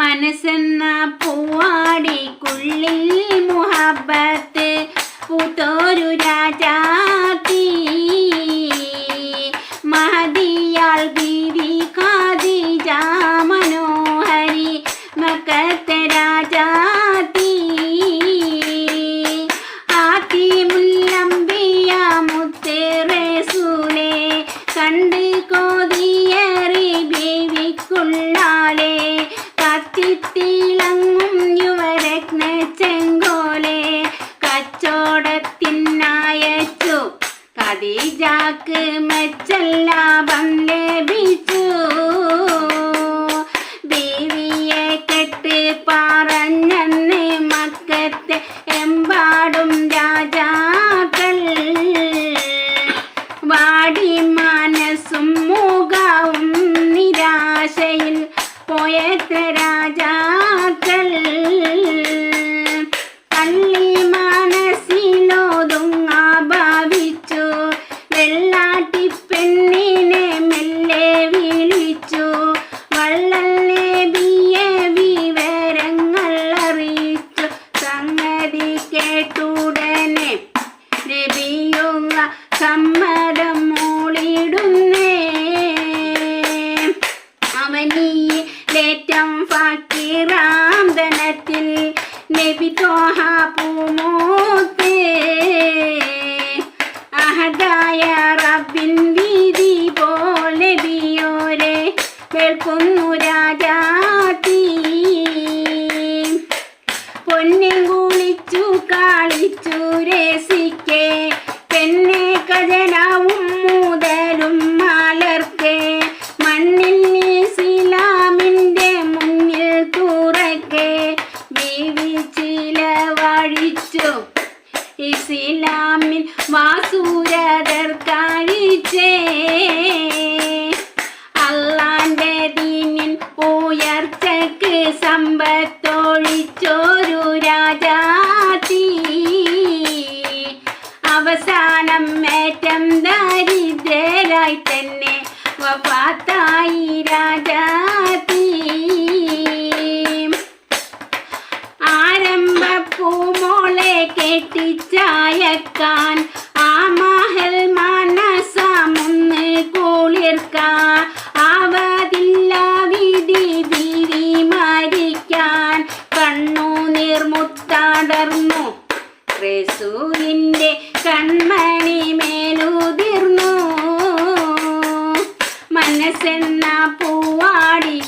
മനസ്സെന്ന പൂവാടിക്കുള്ളിൽ മുഹബത്ത് പൂത്തോരു രാജാത്തി മഹദിയാൽ ബീവി ഖദീജ മനോഹരി മക്കത്തെ രാജാത്തി ആത്തിമുല്ലംബിയ മുത്തേ റസൂലേ കണ്ട് കൊതിയേറി ബീവിക്കുള്ളാലേ കത്തിത്തിളങ്ങും യുവരത്ന ചെങ്കോലെ കച്ചോടത്തിനയച്ചു ഖദീജക്ക് മെച്ചലാഭം ലഭിച്ചു ബീവിയെ കെട്ട് പറഞ്ഞെന്ന് മക്കത്തെ എമ്പാടും രാജാക്കൾ വാടി മനസ്സും മുഖവും നിരാശയിൽ പോയത്ര രാജാക്കൾ പള്ളി മനസ്സിലോതുങ്ങ ഭാവിച്ചു വെള്ളാട്ടി പെണ്ണിനെ മെല്ലെ വിളിച്ചു വള്ളൽ നബിയെ വിവരങ്ങൾ അറിയിച്ചു സംഗതി കേട്ടുടനെ നബിയുള്ള സമ്മതം മൂളിടുന്നേ അവനിലേറ്റം ഫക്കീറാം ധനത്തിൽ നബി ത്വാഹ പൂമൂത്ത് അഹദായ റബ്ബിൻ വീതി പോലെ ബിയോരെ കേൾക്കുന്നു രാജാത്തി പൊന്നിൻ കുളിച്ചു കളിച്ചു രസിക്കെ പെണ്ണെ ഖജനാവും